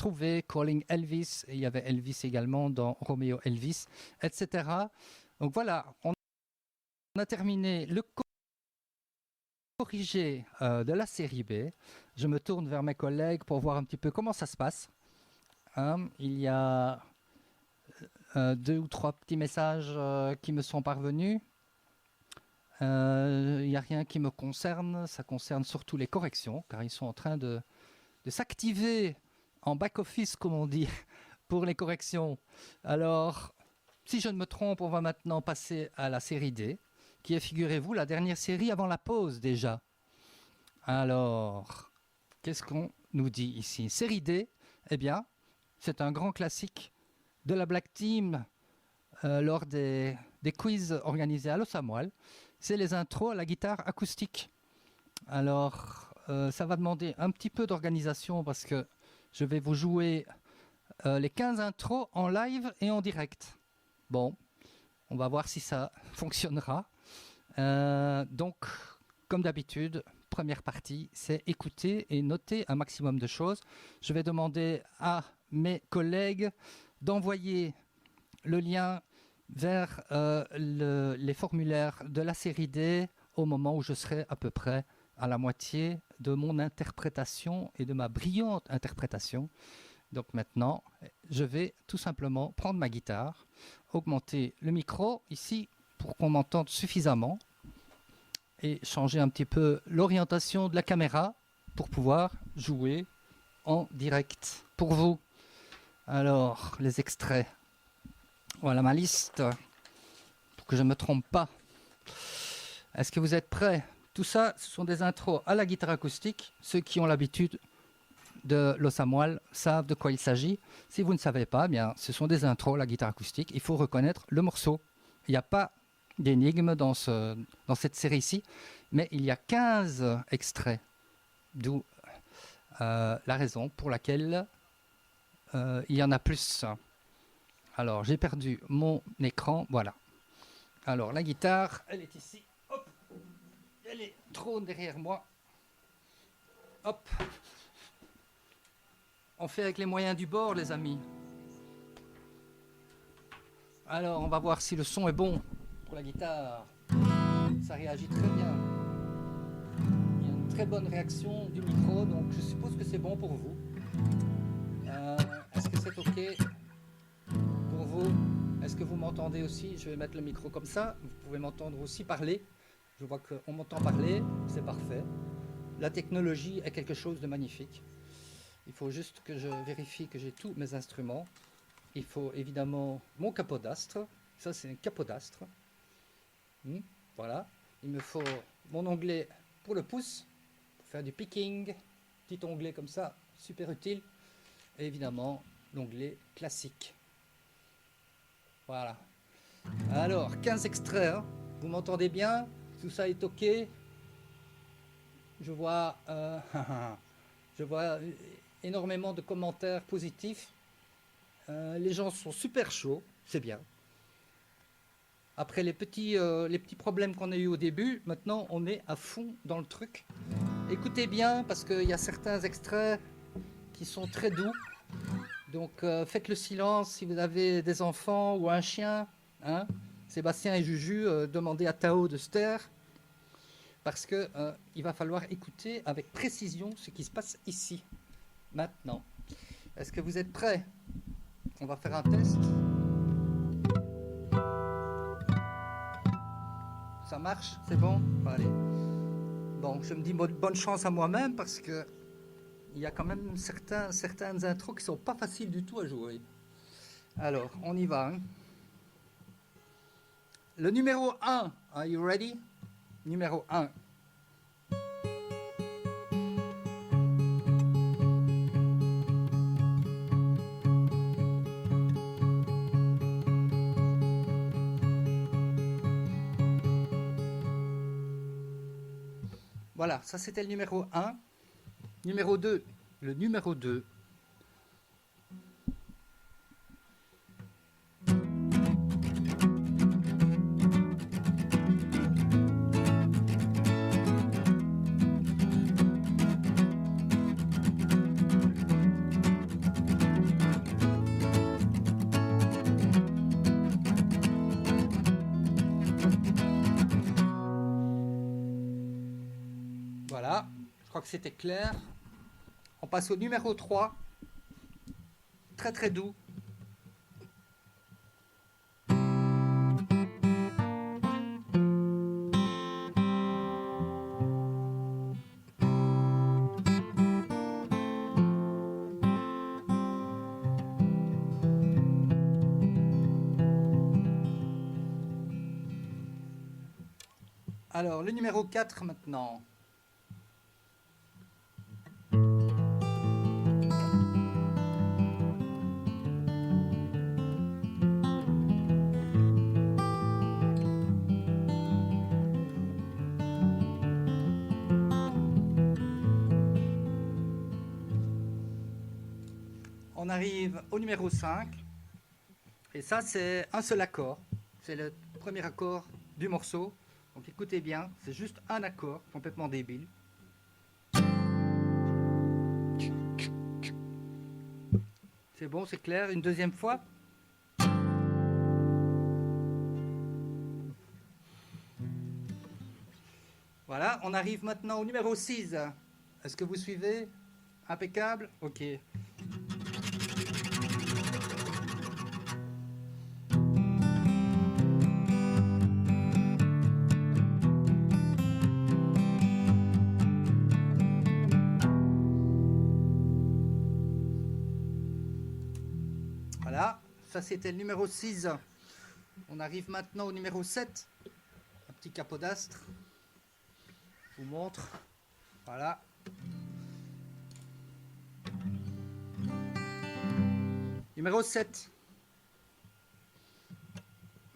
retrouver, Calling Elvis, et il y avait Elvis également dans Romeo Elvis, etc. Donc voilà, on a terminé le corrigé de la série B. Je me tourne vers mes collègues pour voir un petit peu comment ça se passe. Il y a 2 ou 3 petits messages qui me sont parvenus. Il n'y a rien qui me concerne, ça concerne surtout les corrections, car ils sont en train de s'activer en back-office, comme on dit, pour les corrections. Alors, si je ne me trompe, on va maintenant passer à la série D, qui est, figurez-vous, la dernière série avant la pause déjà. Alors, qu'est-ce qu'on nous dit ici? Série D, eh bien, c'est un grand classique de la Black Team lors des quiz organisés à Los Amoil. C'est les intros à la guitare acoustique. Alors, ça va demander un petit peu d'organisation parce que je vais vous jouer les 15 intros en live et en direct. Bon, on va voir si ça fonctionnera. Donc, comme d'habitude, première partie, c'est écouter et noter un maximum de choses. Je vais demander à mes collègues d'envoyer le lien vers les formulaires de la série D au moment où je serai à peu près à la moitié de mon interprétation et de ma brillante interprétation. Donc maintenant, je vais tout simplement prendre ma guitare, augmenter le micro ici pour qu'on m'entende suffisamment et changer un petit peu l'orientation de la caméra pour pouvoir jouer en direct pour vous. Alors, les extraits. Voilà ma liste, pour que je ne me trompe pas. Est-ce que vous êtes prêts? Tout ça, ce sont des intros à la guitare acoustique. Ceux qui ont l'habitude de Los Amoil savent de quoi il s'agit. Si vous ne savez pas, eh bien, ce sont des intros à la guitare acoustique. Il faut reconnaître le morceau. Il n'y a pas d'énigme dans cette série-ci, mais il y a 15 extraits. D'où la raison pour laquelle il y en a plus. Alors, j'ai perdu mon écran, voilà. Alors, la guitare, elle est ici. Hop, elle est trop derrière moi. Hop. On fait avec les moyens du bord, les amis. Alors, on va voir si le son est bon pour la guitare. Ça réagit très bien. Il y a une très bonne réaction du micro, donc je suppose que c'est bon pour vous. Est-ce que c'est OK pour vous? Est-ce que vous m'entendez aussi? Je vais mettre le micro comme ça. Vous pouvez m'entendre aussi parler. Je vois qu'on m'entend parler. C'est parfait. La technologie est quelque chose de magnifique. Il faut juste que je vérifie que j'ai tous mes instruments. Il faut évidemment mon capodastre. Ça, c'est un capodastre. Voilà. Il me faut mon onglet pour le pouce, pour faire du picking. Petit onglet comme ça, super utile. Et évidemment, l'onglet classique. Voilà. Alors, 15 extraits. Hein. Vous m'entendez bien? Tout ça est OK? Je vois énormément de commentaires positifs. Les gens sont super chauds. C'est bien. Après les petits problèmes qu'on a eu au début, maintenant on est à fond dans le truc. Écoutez bien parce qu'il y a certains extraits qui sont très doux. Donc faites le silence si vous avez des enfants ou un chien. Hein. Sébastien et Juju, demandez à Tao de se taire. Parce que il va falloir écouter avec précision ce qui se passe ici, maintenant. Est-ce que vous êtes prêts? On va faire un test. Ça marche? C'est bon? Allez. Bon, je me dis bonne chance à moi-même parce que il y a quand même certaines intros qui sont pas faciles du tout à jouer. Alors, on y va. Hein. Le numéro 1, are you ready? Numéro 1. Voilà, ça c'était le numéro 1. Numéro 2, le numéro 2. crois que c'était clair. On passe au numéro 3. Très très doux. Alors, le numéro 4 maintenant. On arrive au numéro 5. Et ça, c'est un seul accord. C'est le premier accord du morceau. Donc écoutez bien, c'est juste un accord complètement débile. C'est bon, c'est clair. Une deuxième fois. Voilà, on arrive maintenant au numéro 6. Est-ce que vous suivez? Impeccable? Ok. Voilà, ça c'était le numéro 6. On arrive maintenant au numéro 7. Un petit capodastre. Je vous montre. Voilà. Numéro 7.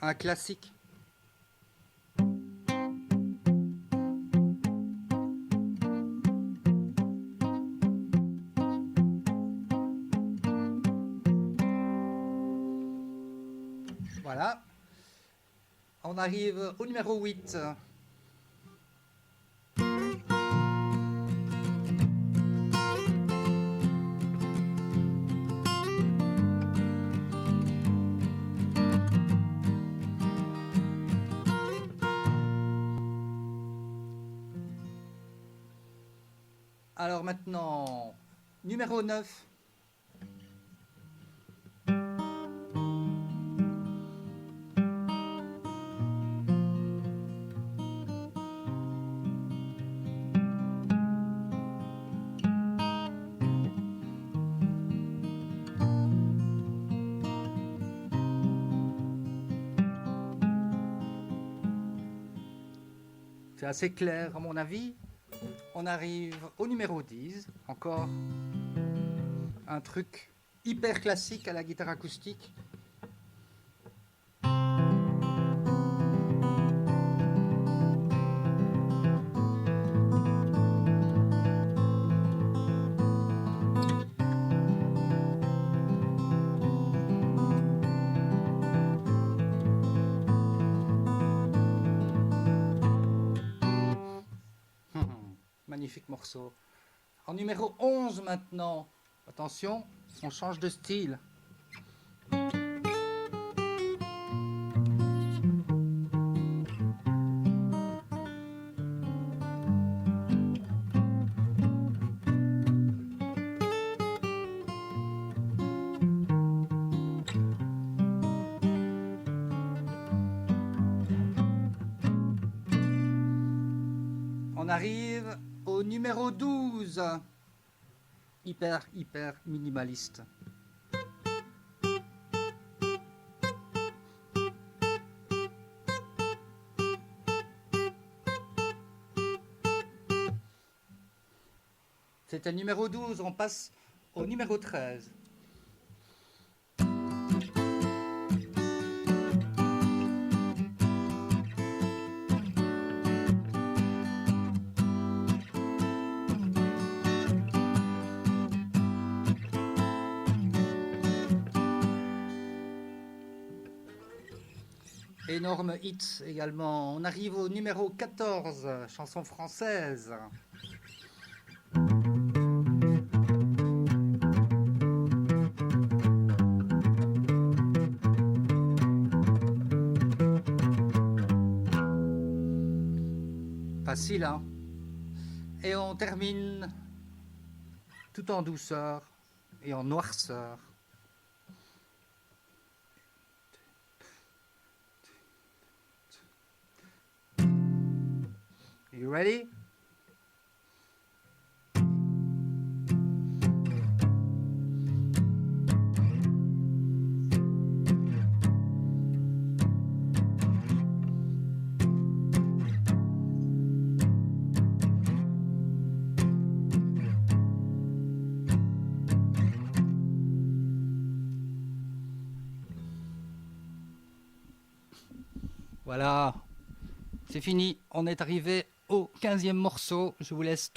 Un classique. Voilà. On arrive au numéro 8. Alors maintenant, numéro 9. C'est assez clair à mon avis. On arrive au numéro 10. Encore un truc hyper classique à la guitare acoustique. Magnifique morceau. En numéro 11 maintenant. Attention, on change de style. On arrive au numéro 12. Hyper minimaliste. C'était le numéro 12, on passe au numéro 13. Énorme hit également. On arrive au numéro 14, chanson française. Facile, hein? Et on termine tout en douceur et en noirceur. You ready? Voilà, c'est fini. On est arrivé au 15e morceau. Je vous laisse